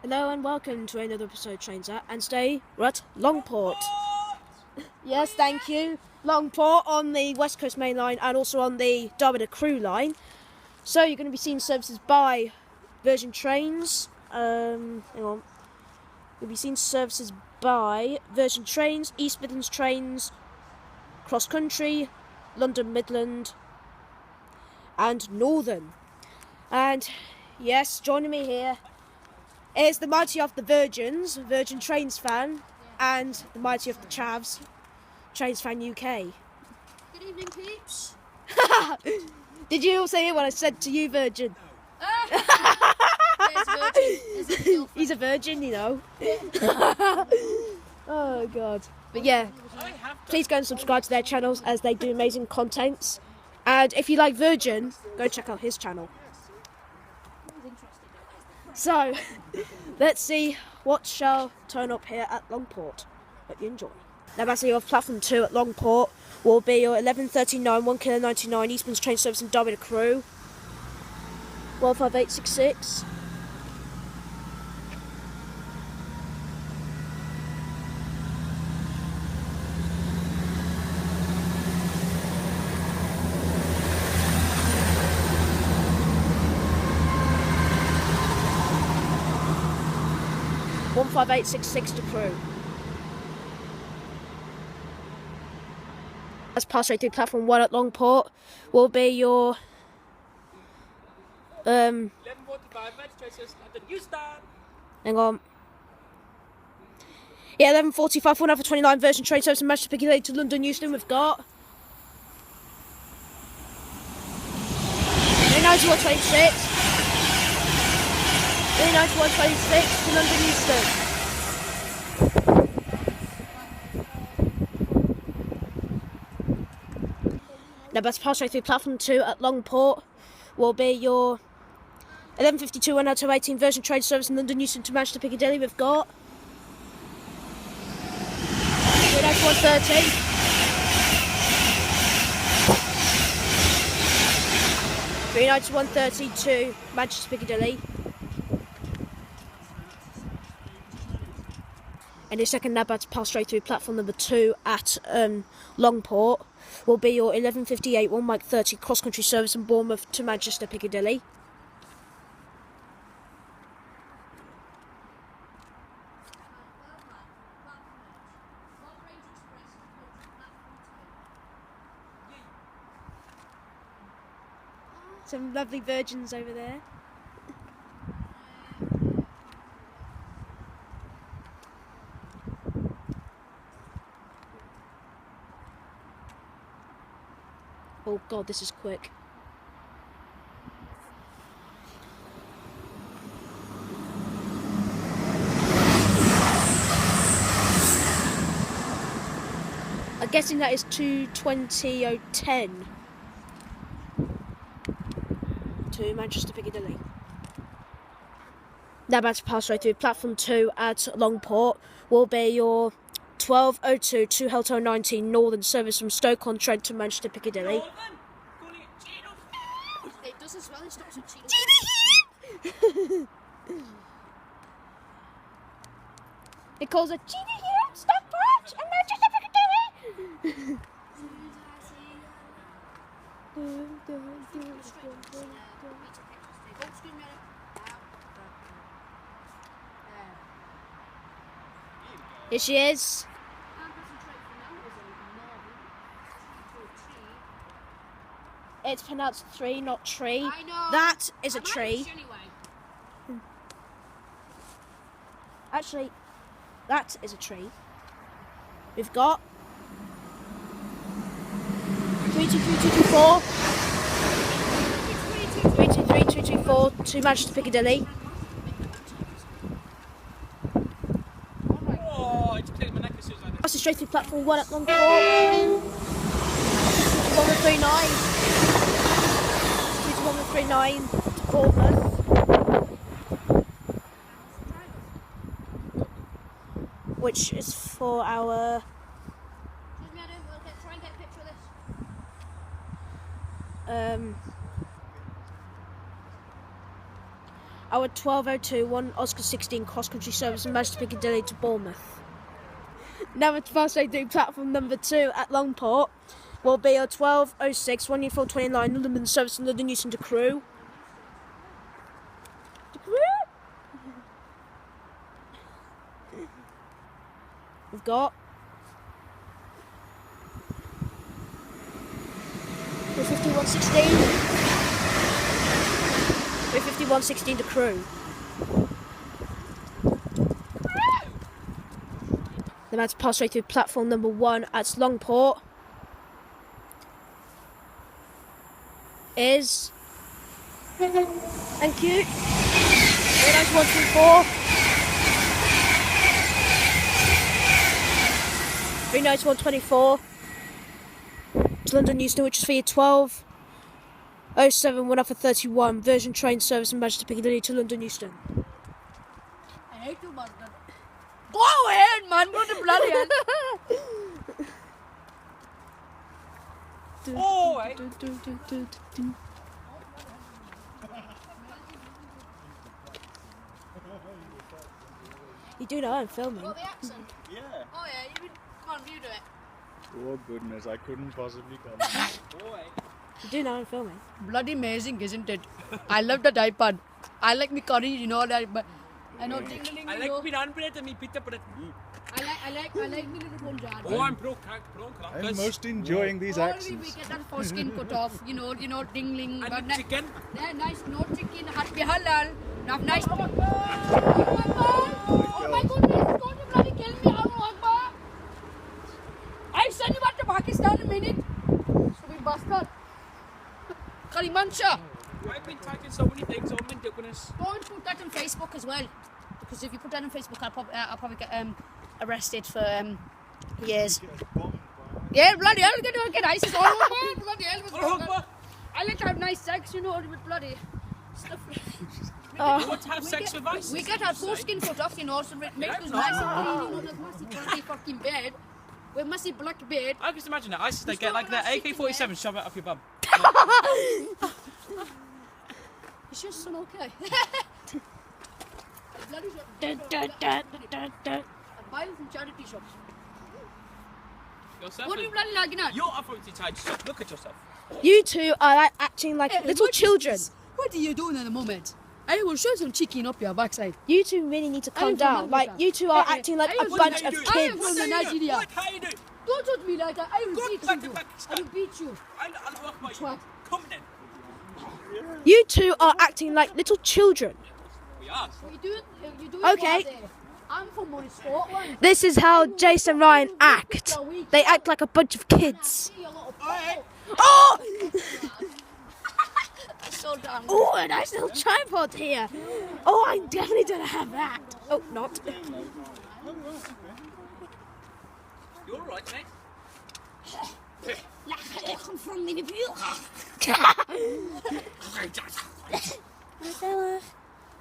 Hello and welcome to another episode of Trains At, and today we're at Longport. Yes, thank you. Longport on the West Coast Main Line and also on the Derby Crew line. So you're going to be seeing services by Virgin Trains. Hang on. You'll be seeing services by Virgin Trains, East Midlands Trains, Cross Country, London Midland, and Northern. And yes, joining me here is the mighty of the Virgins, Virgin Trains fan, and the mighty of the Chavs, Trains fan UK. Good evening, peeps. Did you all say it when I said to you, Virgin? Yes, Virgin. He's a virgin, you know. Oh, God. But yeah, please go and subscribe to their channels as they do amazing contents. And if you like Virgin, go check out his channel. So, let's see what shall turn up here at Longport. Hope you enjoy. Now, basically, off platform 2 at Longport will be your 11:39, 1 kilo 99 Eastman's train service and Derby Crew. 15866. to Crew. Let's pass right through platform 1 at Longport. Will be your 11:45, hang on. Yeah, 11:45, 1 hour 29 Virgin train service from Manchester Piccadilly to London Euston. We've got 39126. 39126 to London Euston. Now, let's pass right through platform 2 at Longport. Will be your 11:52, 1 hour 18 Virgin train service in London Euston to Manchester Piccadilly. We've got 39130. 39130 to Manchester Piccadilly. And the second NABAD to pass straight through platform number 2 at Longport will be your 11:58, 1 Mike 30 cross country service from Bournemouth to Manchester Piccadilly. Some lovely virgins over there. Oh God, this is quick. I'm guessing that is 2:20:10 to Manchester Piccadilly. Now about to pass right through platform 2 at Longport will be your 12:02 to Helto 19 Northern service from Stoke-on-Trent to Manchester Piccadilly. It does as well, it stops at Cheetah. It calls a Cheetah here, Stockport and Manchester Piccadilly. Here she is. It's pronounced 3, not tree. I know. That is a I'm tree. Irish anyway. Actually, that is a tree. We've got 323224. 323224 to Manchester Piccadilly. Oh, it's playing my necklaces like this. Passing straight through platform 1 at Longport. 1139. 1139 to Bournemouth. Which is for our Excuse me, Adam, we'll try and get a picture of this. our 12:02 1 Oscar 16 cross-country service from Manchester Piccadilly to Bournemouth. Now at fast-way doing platform number 2 at Longport will be a 12:06 1 uniform 29 London service from London Euston to Crewe. We've got 35116. 35116 to Crewe. Then that's pass straight through platform number 1 at Longport. Is thank you. 39124. 39124 to London Euston, which is for your 12:07 1 for 31 version train service from Manchester Piccadilly to London Euston. I hate you, man. Go ahead, man. Go to bloody hell. Oh, eh? You do know I'm filming. Got the accent? Yeah. Oh yeah, you come on, you do it. Oh goodness, I couldn't possibly come. Oh, eh? You do know I'm filming. Bloody amazing, isn't it? I love that iPad. I like me curry, you know that. But I know tingling. I like me bread and me pita bread. I like me little phone jar. Oh, I'm pro I'm crackers. most enjoying these Or we accents. get that foreskin cut off, you know, dingling. And But the chicken. yeah, nice, no chicken, had be halal. Now nice. Oh my goodness, it's going to bloody kill me, Allahu Akbar. I send you back to Pakistan in a minute. So we bastard. Kalimancha. I've been tagging so many things on my goodness. Don't put that on Facebook as well. Because if you put that on Facebook, I'll probably get arrested for years. Yeah, bloody hell, get ISIS all over me. Bloody hell, what's going on? I like to have nice sex, you know, with bloody stuff. You want to have sex with us? We get our foreskin cut off, you know, so it makes us nice and clean, you know, that massive bloody fucking bed. With massive black bed. I can just imagine that. ISIS, they get like their AK-47, shove it up your bum. It's just some okay. Dun, dun, dun, dun, dun. I'm buying from charity shops. Yourself What are you bloody lagging at? You're authority tied. Just look at yourself. You two are like acting like Hey, little what is children. this? What are you doing at the moment? I will show some chicken up your backside. You two really need to calm am from down. Like Africa. you two are Hey, acting like I a am from bunch of Nigeria. I am kids. from Nigeria. What? How you doing? Don't touch me like that. I will Go beat back to you. Pakistan. I will beat you. I'll walk by you. Twat. Come then. You two are acting like little children. We are. You do it. Okay. I'm from Scotland. This is how Jace and Ryan act. They act like a bunch of kids. See you little Alright. Oh! so damn. Oh, a nice little tripod here. Oh, I'm definitely gonna have that. Oh, not. You're alright, mate. I come from Liverpool.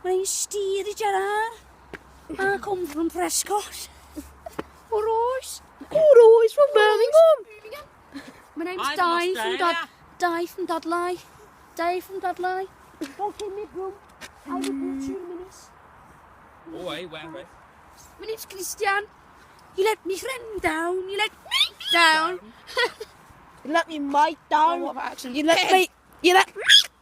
My name's Stevie Jenner. I come from Prescott. Alright. Oh, he's from Birmingham. My name's I'm Di from from Australia. Di from Dudley. Di from Dudley. Don't give me room. I will put 2 minutes. Oh, hey, where? My name's Christian. You let me friend down. You let me down. You let me mic down. What accent? You let me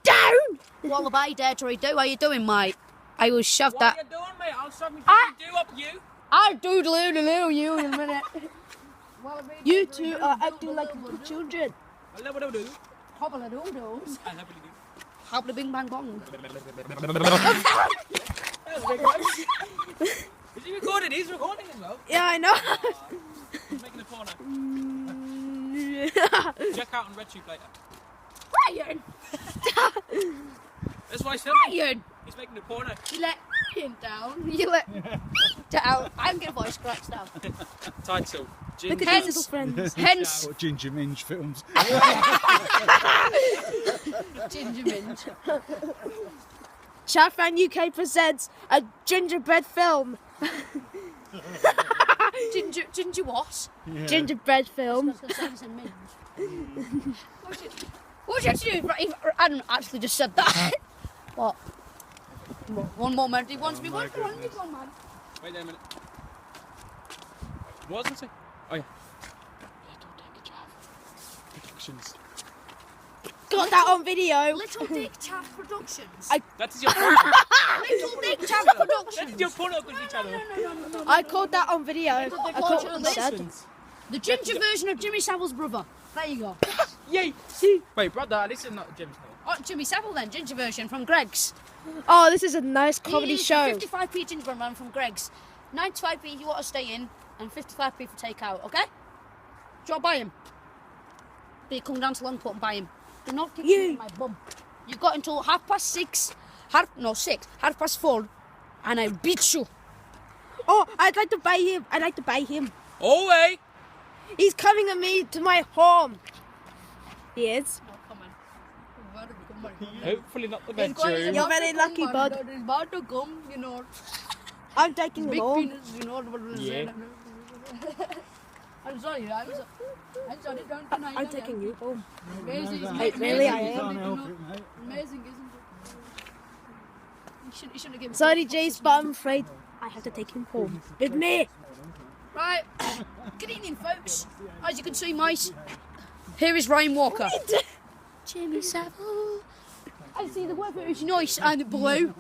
down. What have I dare to do? How you doing, mate? I will shove What that. are you doing, mate? I'll shove me Ah. do up you. I'll doodle you in a minute. You two are acting like little children. I'll never do. Hobble a doodles. I'll never do. Hobble bing bang bong. Is he recording? He's recording as well. Yeah, I know. He's making a corner. Check out on RedTube later. Ryan! That's why he's filming. Ryan! He's making a corner. You let Ryan down. You let down. I'm getting voice cracks now. Title. Look at Hence- these little friends. Hence, Or Ginger Minge films. Ginger Mint. Shafran UK presents a gingerbread film. Ginger what? Yeah. Gingerbread film. What did you do? I hadn't actually just said that. What? One more man. He wants me. Oh One my more. goodness. One man. Wait there a minute. What was I saying? Oh yeah. Little Dick Chaff Productions. Got that on video. Little Dick Chaff Productions. That is your porno. Little Dick Chaff That Productions. is your pornography channel. No. I called that on video. I Dick caught Chaff what you said. The ginger version of Jimmy Savile's brother. There you go. Yay! See? Wait, brother, this is not Jim's name. Oh, Jimmy Savile then, ginger version from Greg's. Oh, this is a nice comedy He's show. 55p gingerbread man from Greg's. 95p you want to stay in, and 55p for takeout, okay? Do you want to buy him? But you come down to Longport and buy him. Do not kick me in my bum. You've got until 6:30, half past 4, and I beat you. Oh, I'd like to buy him. I'd like to buy him. Oh, hey! He's coming at me to my home. He is. Oh, come on. Hopefully not the He's going- bedroom. You're very lucky, bud. He's about to come, you know. I'm taking him Big home. penis, you know. Yeah. I'm sorry, I'm sorry, don't deny I'm it. taking you home. Amazing, Hey, really, I amazing, am. isn't it, you Help know? it, mate. Amazing, isn't it? You shouldn't have given me Sorry, Jace, but I'm afraid I have to take him home with me. Right. Good evening, folks. As you can see, mate, here is Ryan Walker. Jimmy Savile. I see the weather is nice and blue.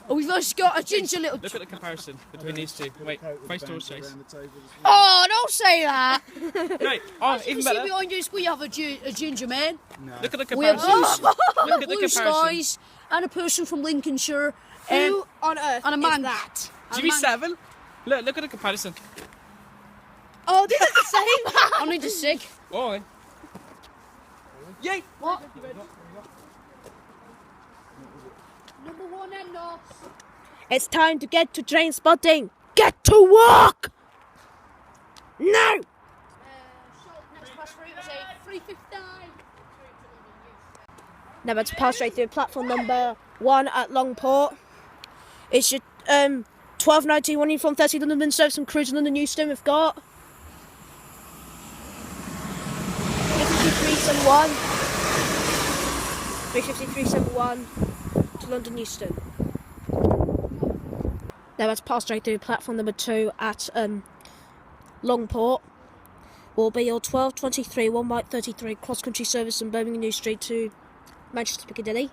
Oh, we've just got a ginger little... Look at the comparison between these two. Wait, face towards face. Oh, don't say that. Right, oh, As you even can see better. behind us, we have a ginger man. Look at the We have comparison. blue, Look at the blue comparison. skies and a person from Lincolnshire. Who on earth and a is man. that? Jimmy Savile. Look at the comparison. Oh, this is the same. I need a cig. Oh, eh. Yay! What? Number one and off. It's time to get to train spotting. Get to work. No. Next pass through was a 3:59. Now let's pass straight through platform number 1 at Longport. It's your 12:19 one from 30 London service and cruising London Euston. We've got 35371. 35371 to London Euston. Now let's pass straight through platform number 2 at Longport. Will be your 12:23 1 Mike 33 cross country service from Birmingham New Street to Manchester Piccadilly.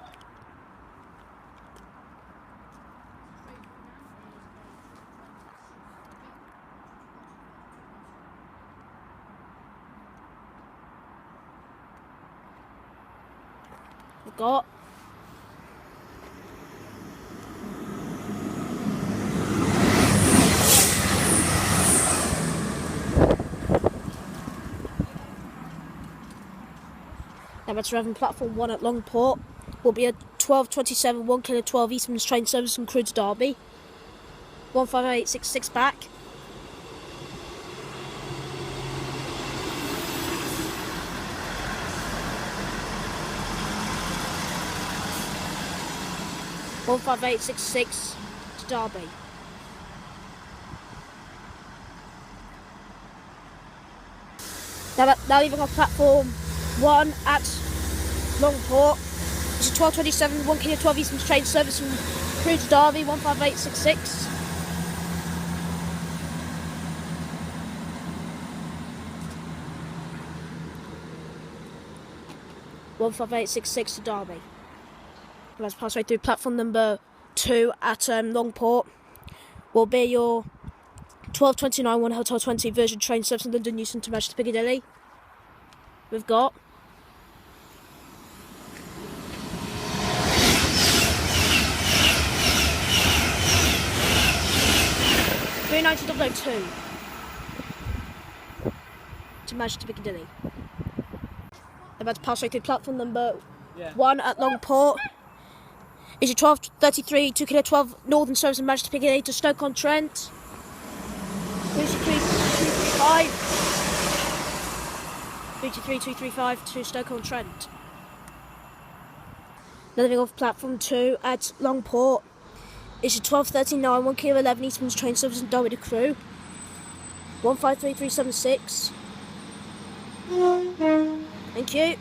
We've got now that's Revan platform 1 at Longport. Will be a 12:27 1 kilo 12 Eastman's train service from Crewe to Derby. 15866 back. One 5866 to Derby. Now leaving off platform 1 at Longport. It's a 12:27 1 kilo 12 Eastman's train service from Crewe to Derby. 15866. One 5866 to Derby. Let's pass right through platform number 2 at Longport. Will be your 12:29 1 Hotel 20 version train service from London Euston to Manchester Piccadilly. We've got 390.02 to Manchester Piccadilly. About to pass right through platform number 1 at Longport. Is your 12:33 2 kilo 12 Northern service from Manchester Piccadilly to Stoke-on-Trent. 323 235 to Stoke-on-Trent. Leaving off platform 2 at Longport. Is your 12:39 1 kilo 11 Eastman's train service from Derby to Crewe. 153376. Thank you.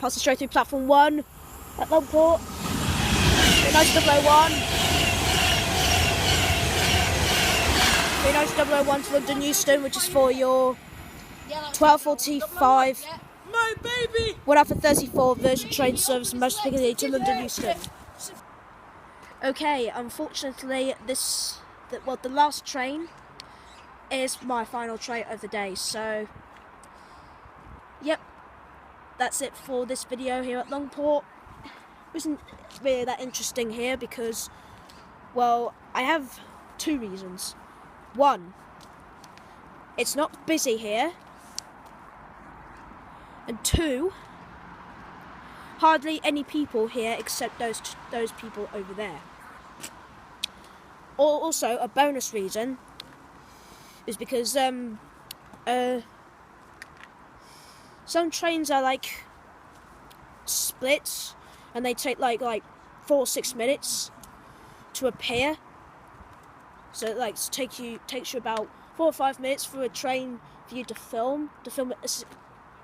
Passing straight through platform 1 at Longport. Very nice 001. Very nice 001 to London Euston, which is for your 12:45. My baby! 1 hour for 34 Virgin train service from most particularly to London Euston. Okay, unfortunately, the last train is my final train of the day. So, yep, that's it for this video here at Longport. It wasn't really that interesting here because, well, I have 2 reasons. 1, it's not busy here. And 2, hardly any people here except those people over there. Also, a bonus reason is because some trains are like splits, and they take like 4 or 6 minutes to appear. So it takes you about 4 or 5 minutes for a train for you to film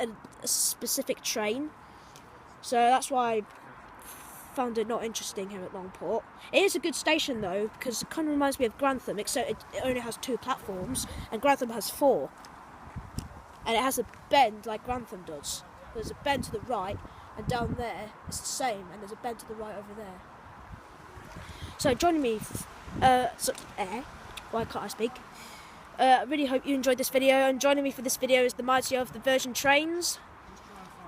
a specific train. So that's why I found it not interesting here at Longport. It is a good station though, because it kind of reminds me of Grantham, except it only has 2 platforms and Grantham has 4. And it has a bend like Grantham does. There's a bend to the right, and down there it's the same, and there's a bend to the right over there. So joining me, why can't I speak? I really hope you enjoyed this video, and joining me for this video is the mighty of the Virgin Trains.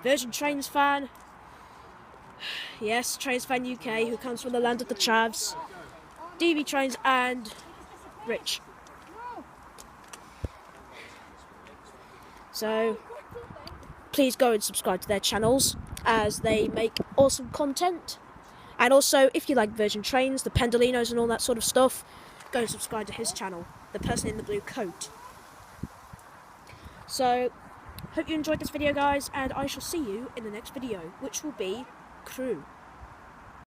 Virgin Trains fan. Yes, Trains fan UK, who comes from the land of the chavs. DB Trains and Rich. So, please go and subscribe to their channels, as they make awesome content. And also, if you like Virgin Trains, the Pendolinos and all that sort of stuff, go and subscribe to his channel, the person in the blue coat. So, hope you enjoyed this video guys, and I shall see you in the next video, which will be Crew.